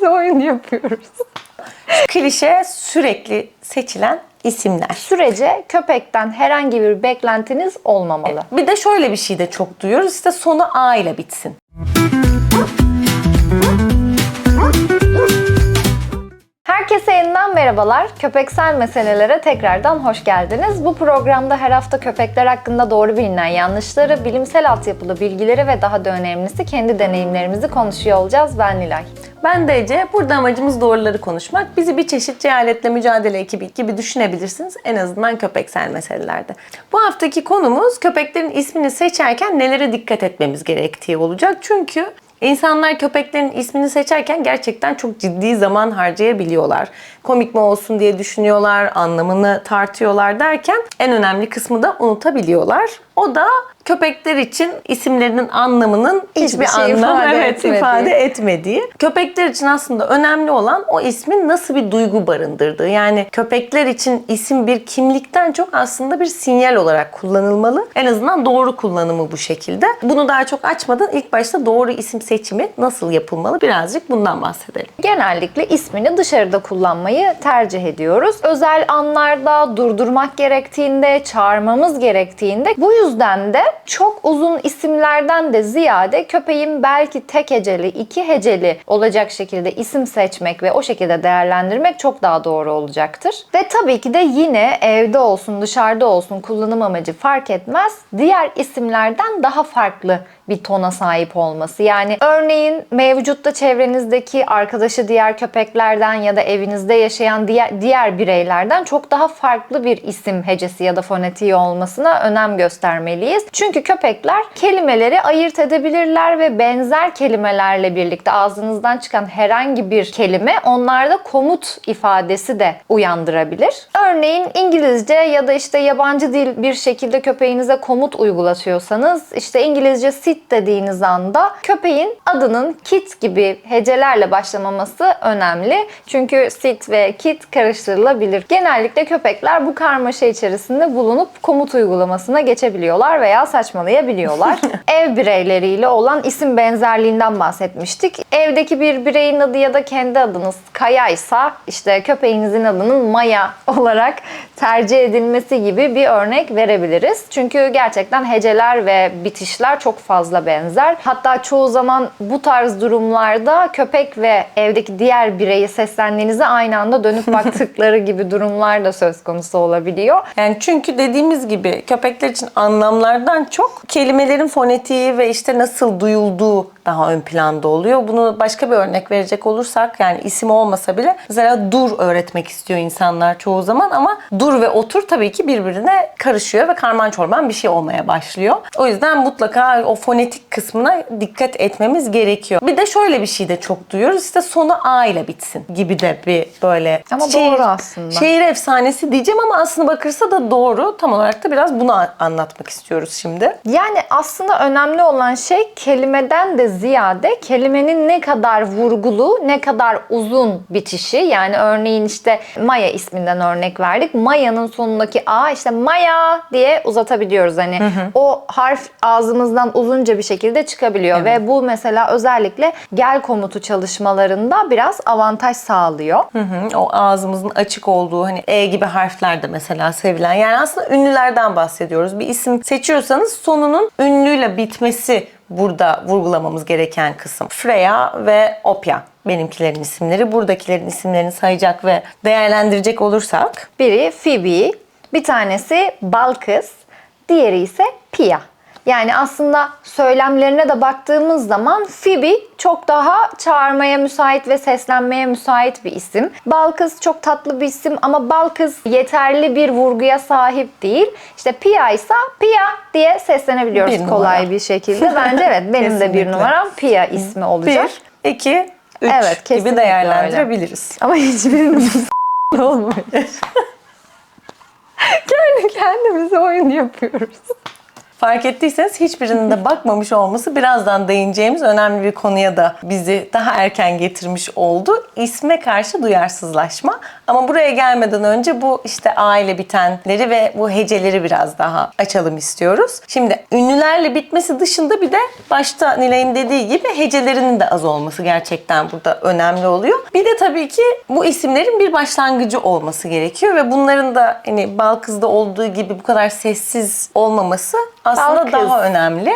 kendimize oyun yapıyoruz. Klişe sürekli seçilen isimler. Sürece köpekten herhangi bir beklentiniz olmamalı. Bir de şöyle bir şey de çok duyuyoruz. İşte sonu A ile bitsin. Herkese yeniden merhabalar. Köpeksel meselelere tekrardan hoş geldiniz. Bu programda her hafta köpekler hakkında doğru bilinen yanlışları, bilimsel altyapılı bilgileri ve daha da önemlisi kendi deneyimlerimizi konuşuyor olacağız. Ben Nilay. Ben de Ece. Burada amacımız doğruları konuşmak. Bizi bir çeşit cehaletle mücadele ekibi gibi düşünebilirsiniz. En azından köpeksel meselelerde. Bu haftaki konumuz köpeklerin ismini seçerken nelere dikkat etmemiz gerektiği olacak. Çünkü İnsanlar köpeklerin ismini seçerken gerçekten çok ciddi zaman harcayabiliyorlar. Komik mi olsun diye düşünüyorlar, anlamını tartıyorlar derken en önemli kısmı da unutabiliyorlar. O da köpekler için isimlerinin anlamının hiçbir anlam ifade etmediği. Köpekler için aslında önemli olan o ismin nasıl bir duygu barındırdığı. Yani köpekler için isim bir kimlikten çok aslında bir sinyal olarak kullanılmalı. En azından doğru kullanımı bu şekilde. Bunu daha çok açmadan ilk başta doğru isim seçimi nasıl yapılmalı birazcık bundan bahsedelim. Genellikle ismini dışarıda kullanmayı tercih ediyoruz. Özel anlarda, durdurmak gerektiğinde, çağırmamız gerektiğinde. Bu yüzden de çok uzun isimlerden de ziyade köpeğin belki tek heceli, iki heceli olacak şekilde isim seçmek ve o şekilde değerlendirmek çok daha doğru olacaktır. Ve tabii ki de yine evde olsun, dışarıda olsun kullanım amacı fark etmez. Diğer isimlerden daha farklı bir tona sahip olması. Yani örneğin mevcutta çevrenizdeki arkadaşı diğer köpeklerden ya da evinizde yaşayan diğer bireylerden çok daha farklı bir isim hecesi ya da fonetiği olmasına önem göstermeliyiz. Çünkü köpekler kelimeleri ayırt edebilirler ve benzer kelimelerle birlikte ağzınızdan çıkan herhangi bir kelime onlarda komut ifadesi de uyandırabilir. Örneğin İngilizce ya da işte yabancı dil bir şekilde köpeğinize komut uygulatıyorsanız işte İngilizce sit dediğiniz anda köpeğin adının kit gibi hecelerle başlamaması önemli. Çünkü sit ve kit karıştırılabilir. Genellikle köpekler bu karmaşa içerisinde bulunup komut uygulamasına geçebiliyorlar veya saçmalayabiliyorlar. Ev bireyleriyle olan isim benzerliğinden bahsetmiştik. Evdeki bir bireyin adı ya da kendi adınız Kaya'ysa işte köpeğinizin adının Maya olarak tercih edilmesi gibi bir örnek verebiliriz. Çünkü gerçekten heceler ve bitişler çok fazla benzer. Hatta çoğu zaman bu tarz durumlarda köpek ve evdeki diğer bireyi seslendiğinizde aynı anda dönüp baktıkları gibi durumlar da söz konusu olabiliyor. Yani çünkü dediğimiz gibi köpekler için anlamlardan çok kelimelerin fonetiği ve işte nasıl duyulduğu daha ön planda oluyor. Bunu başka bir örnek verecek olursak yani isim olmasa bile mesela dur öğretmek istiyor insanlar çoğu zaman ama dur ve otur tabii ki birbirine karışıyor ve karman çorman bir şey olmaya başlıyor. O yüzden mutlaka o fonetik kısmına dikkat etmemiz gerekiyor. Bir de şöyle bir şey de çok duyuyoruz. İşte sonu A ile bitsin gibi de bir böyle ama doğru aslında. Şehir efsanesi diyeceğim ama aslında bakırsa da doğru. Tam olarak da biraz bunu anlatmak istiyoruz şimdi. Yani aslında önemli olan şey kelimeden de ziyade kelimenin ne kadar vurgulu, ne kadar uzun bitişi. Yani örneğin işte Maya isminden örnek verdik. Maya'nın sonundaki A işte Maya diye uzatabiliyoruz. Hani o harf ağzımızdan uzunca bir şekilde çıkabiliyor. Evet. Ve bu mesela özellikle gel komutu çalışmalarında biraz avantaj sağlıyor. O ağzımızın açık olduğu hani E gibi harfler de mesela sevilen. Yani aslında ünlülerden bahsediyoruz. Bir isim seçiyorsanız sonunun ünlüyle bitmesi burada vurgulamamız gereken kısım. Freya ve Opya benimkilerin isimleri. Buradakilerin isimlerini sayacak ve değerlendirecek olursak. Biri Phoebe, bir tanesi Balkız, diğeri ise Pia. Yani aslında söylemlerine de baktığımız zaman Phoebe çok daha çağırmaya müsait ve seslenmeye müsait bir isim. Balkız çok tatlı bir isim ama Balkız yeterli bir vurguya sahip değil. İşte Pia ise Pia diye seslenebiliyoruz kolay bir şekilde. Bence evet benim de bir numaram Pia ismi olacak. 1, 2, 3 evet, gibi değerlendirebiliriz. Öyle. Ama hiçbirinin olmuyor. Kendi kendimize oyun yapıyoruz. Fark ettiyseniz hiçbirinin de bakmamış olması birazdan değineceğimiz önemli bir konuya da bizi daha erken getirmiş oldu. İsme karşı duyarsızlaşma. Ama buraya gelmeden önce bu işte A ile bitenleri ve bu heceleri biraz daha açalım istiyoruz. Şimdi ünlülerle bitmesi dışında bir de başta Nilay'ın dediği gibi hecelerinin de az olması gerçekten burada önemli oluyor. Bir de tabii ki bu isimlerin bir başlangıcı olması gerekiyor ve bunların da hani Balkız'da olduğu gibi bu kadar sessiz olmaması aslında Balkız. daha önemli.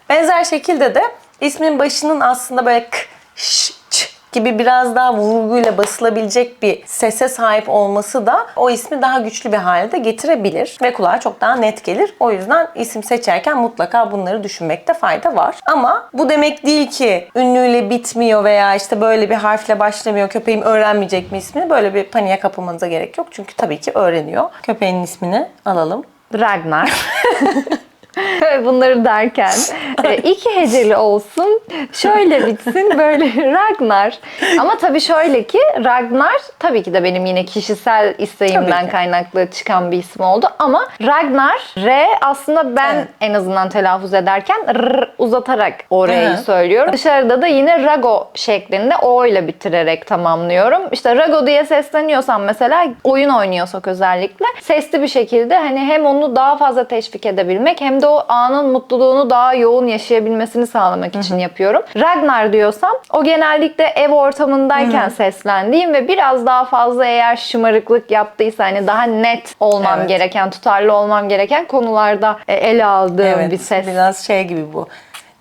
Benzer şekilde de ismin başının aslında böyle k, ş, ç gibi biraz daha vurguyla basılabilecek bir sese sahip olması da o ismi daha güçlü bir hale de getirebilir ve kulağa çok daha net gelir. O yüzden isim seçerken mutlaka bunları düşünmekte fayda var. Ama bu demek değil ki ünlüyle bitmiyor veya işte böyle bir harfle başlamıyor, köpeğim öğrenmeyecek mi ismini? Böyle bir paniğe kapılmanıza gerek yok. Çünkü tabii ki öğreniyor. Köpeğin ismini alalım. Ragnar. Bunları derken iki heceli olsun, şöyle bitsin, böyle Ragnar. Ama tabii şöyle ki Ragnar tabii ki de benim yine kişisel isteğimden kaynaklı çıkan bir isim oldu. Ama Ragnar, R aslında ben en azından telaffuz ederken R uzatarak o R'yi söylüyorum. Dışarıda da yine Rago şeklinde O ile bitirerek tamamlıyorum. İşte Rago diye sesleniyorsam mesela, oyun oynuyorsak özellikle sesli bir şekilde hani hem onu daha fazla teşvik edebilmek hem de o anın mutluluğunu daha yoğun yaşayabilmesini sağlamak için yapıyorum. Ragnar diyorsam o genellikle ev ortamındayken seslendiğim ve biraz daha fazla eğer şımarıklık yaptıysa hani daha net olmam gereken, tutarlı olmam gereken konularda ele aldığım bir ses. Biraz şey gibi bu.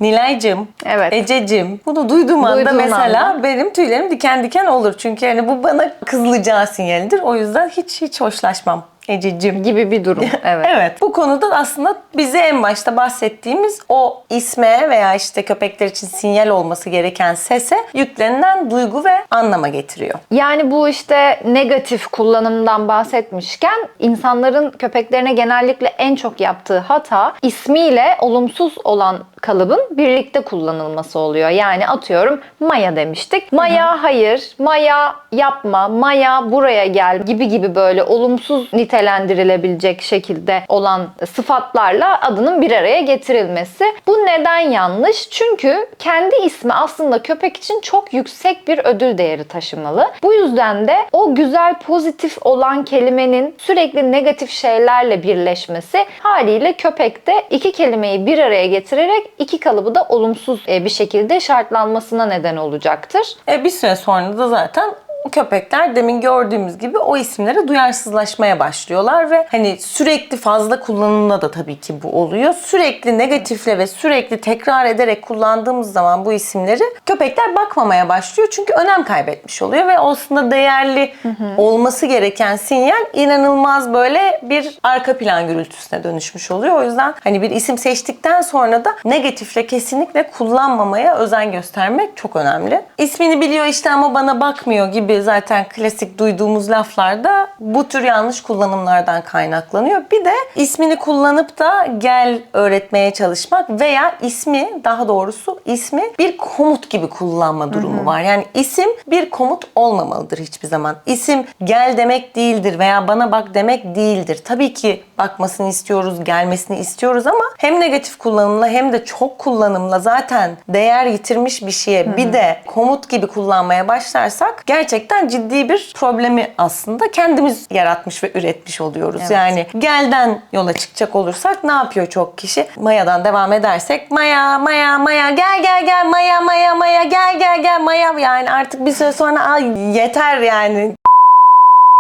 Nilay'cığım, Evet. Ececiğim. Bunu duyduğum anda mesela benim tüylerim diken diken olur. Çünkü yani bu bana kızılacağı sinyalidir. O yüzden hiç hoşlaşmam. Ececiğim Gibi bir durum. Evet. Evet. Bu konuda aslında bize en başta bahsettiğimiz o isme veya işte köpekler için sinyal olması gereken sese yüklenilen duygu ve anlama getiriyor. Yani bu işte negatif kullanımdan bahsetmişken insanların köpeklerine genellikle en çok yaptığı hata ismiyle olumsuz olan kalıbın birlikte kullanılması oluyor. Yani atıyorum Maya demiştik. Maya hayır, Maya yapma, Maya buraya gel gibi böyle olumsuz nitelendirilebilecek şekilde olan sıfatlarla adının bir araya getirilmesi. Bu neden yanlış? Çünkü kendi ismi aslında köpek için çok yüksek bir ödül değeri taşımalı. Bu yüzden de o güzel pozitif olan kelimenin sürekli negatif şeylerle birleşmesi haliyle köpekte iki kelimeyi bir araya getirerek iki kalıbı da olumsuz bir şekilde şartlanmasına neden olacaktır. Bir süre sonra da zaten köpekler demin gördüğümüz gibi o isimlere duyarsızlaşmaya başlıyorlar ve hani sürekli fazla kullanımla da tabii ki bu oluyor. Sürekli negatifle ve sürekli tekrar ederek kullandığımız zaman bu isimleri köpekler bakmamaya başlıyor. Çünkü önem kaybetmiş oluyor ve aslında değerli olması gereken sinyal inanılmaz böyle bir arka plan gürültüsüne dönüşmüş oluyor. O yüzden hani bir isim seçtikten sonra da negatifle kesinlikle kullanmamaya özen göstermek çok önemli. İsmini biliyor işte ama bana bakmıyor gibi zaten klasik duyduğumuz laflarda bu tür yanlış kullanımlardan kaynaklanıyor. Bir de ismini kullanıp da gel öğretmeye çalışmak veya ismi, daha doğrusu ismi bir komut gibi kullanma durumu var. Yani isim bir komut olmamalıdır hiçbir zaman. İsim gel demek değildir veya bana bak demek değildir. Tabii ki bakmasını istiyoruz, gelmesini istiyoruz ama hem negatif kullanımla hem de çok kullanımla zaten değer yitirmiş bir şeye bir de komut gibi kullanmaya başlarsak gerçekten ciddi bir problemi aslında kendimiz yaratmış ve üretmiş oluyoruz. Evet. Yani gelden yola çıkacak olursak ne yapıyor çok kişi? Maya'dan devam edersek Maya, Maya, Maya gel gel gel Maya, Maya, Maya gel gel gel Maya, yani artık bir süre sonra ay yeter yani.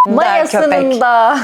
Mayasının da,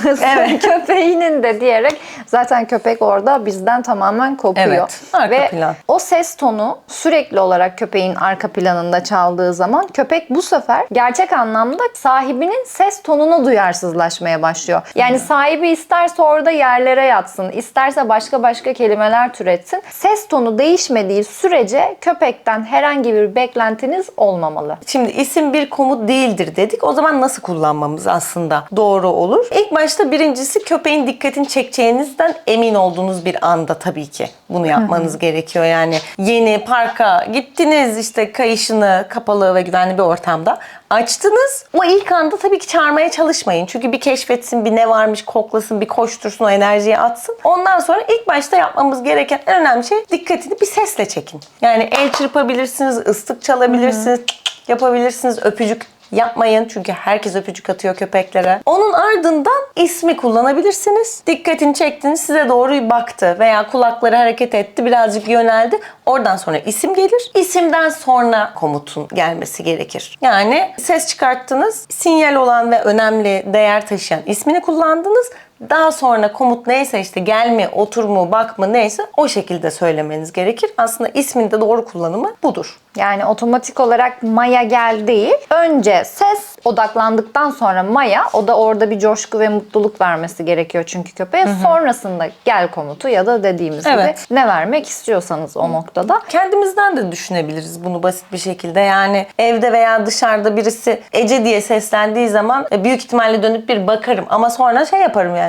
köpeğinin de diyerek zaten köpek orada bizden tamamen kopuyor. Evet, arka ve plan. o ses tonu sürekli olarak köpeğin arka planında çaldığı zaman köpek bu sefer gerçek anlamda sahibinin ses tonuna duyarsızlaşmaya başlıyor. Yani sahibi isterse orada yerlere yatsın, isterse başka kelimeler türetsin. Ses tonu değişmediği sürece köpekten herhangi bir beklentiniz olmamalı. Şimdi isim bir komut değildir dedik. O zaman nasıl kullanmamız aslında aslında doğru olur. İlk başta birincisi köpeğin dikkatini çekeceğinizden emin olduğunuz bir anda tabii ki bunu yapmanız gerekiyor. Yani yeni parka gittiniz, işte kayışını kapalı ve güvenli bir ortamda açtınız. O ilk anda tabii ki çağırmaya çalışmayın. Çünkü bir keşfetsin, bir ne varmış, koklasın, bir koştursun, o enerjiyi atsın. Ondan sonra ilk başta yapmamız gereken en önemli şey, dikkatini bir sesle çekin. Yani el çırpabilirsiniz, ıslık çalabilirsiniz, yapabilirsiniz, öpücük yapmayın çünkü herkes öpücük atıyor köpeklere. Onun ardından ismi kullanabilirsiniz. Dikkatini çektiniz, size doğru baktı veya kulakları hareket etti, birazcık yöneldi. Oradan sonra isim gelir. İsimden sonra komutun gelmesi gerekir. Yani ses çıkarttınız, sinyal olan ve önemli, değer taşıyan ismini kullandınız. Daha sonra komut neyse, işte gel mi, otur mu, bak mı, neyse o şekilde söylemeniz gerekir. Aslında ismin de doğru kullanımı budur. Yani otomatik olarak Maya gel değil. Önce ses odaklandıktan sonra Maya, o da orada bir coşku ve mutluluk vermesi gerekiyor çünkü köpeğe. Sonrasında gel komutu ya da dediğimiz Evet. gibi ne vermek istiyorsanız o noktada. Kendimizden de düşünebiliriz bunu basit bir şekilde. Yani evde veya dışarıda birisi Ece diye seslendiği zaman büyük ihtimalle dönüp bir bakarım. Ama sonra şey yaparım yani.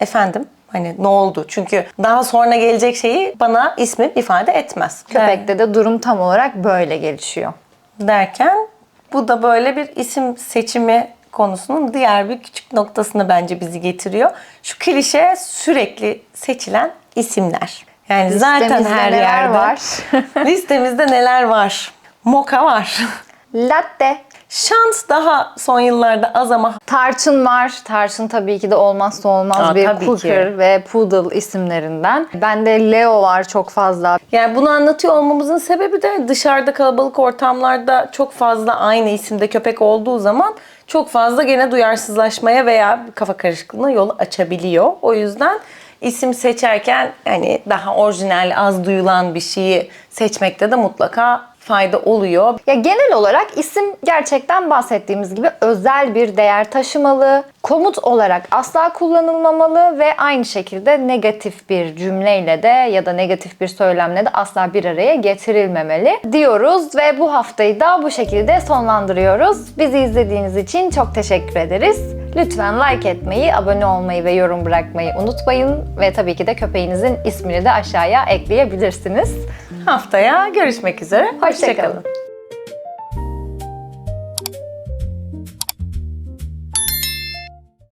Efendim? Hani ne oldu? Çünkü daha sonra gelecek şeyi bana ismi ifade etmez. Köpekte de durum tam olarak böyle gelişiyor. Derken bu da böyle bir isim seçimi konusunun diğer bir küçük noktasına bence bizi getiriyor. Şu klişe sürekli seçilen isimler. Yani zaten Listemizde her neler yerde var? listemizde neler var? Moka var. Latte. Şans daha son yıllarda az ama Tarçın var. Tarçın tabii ki de olmazsa olmaz bir tabii Cooker ki. ve Poodle isimlerinden. Bende Leo var çok fazla. yani bunu anlatıyor olmamızın sebebi de dışarıda kalabalık ortamlarda çok fazla aynı isimde köpek olduğu zaman çok fazla gene duyarsızlaşmaya veya kafa karışıklığına yol açabiliyor. O yüzden isim seçerken hani daha orijinal, az duyulan bir şeyi seçmekte de mutlaka fayda oluyor. Ya genel olarak isim gerçekten bahsettiğimiz gibi özel bir değer taşımalı, komut olarak asla kullanılmamalı ve aynı şekilde negatif bir cümleyle de ya da negatif bir söylemle de asla bir araya getirilmemeli diyoruz ve bu haftayı da bu şekilde sonlandırıyoruz. Bizi izlediğiniz için çok teşekkür ederiz. Lütfen like etmeyi, abone olmayı ve yorum bırakmayı unutmayın ve tabii ki de köpeğinizin ismini de aşağıya ekleyebilirsiniz. Haftaya görüşmek üzere. Hoşça Hoşça kalın. kalın.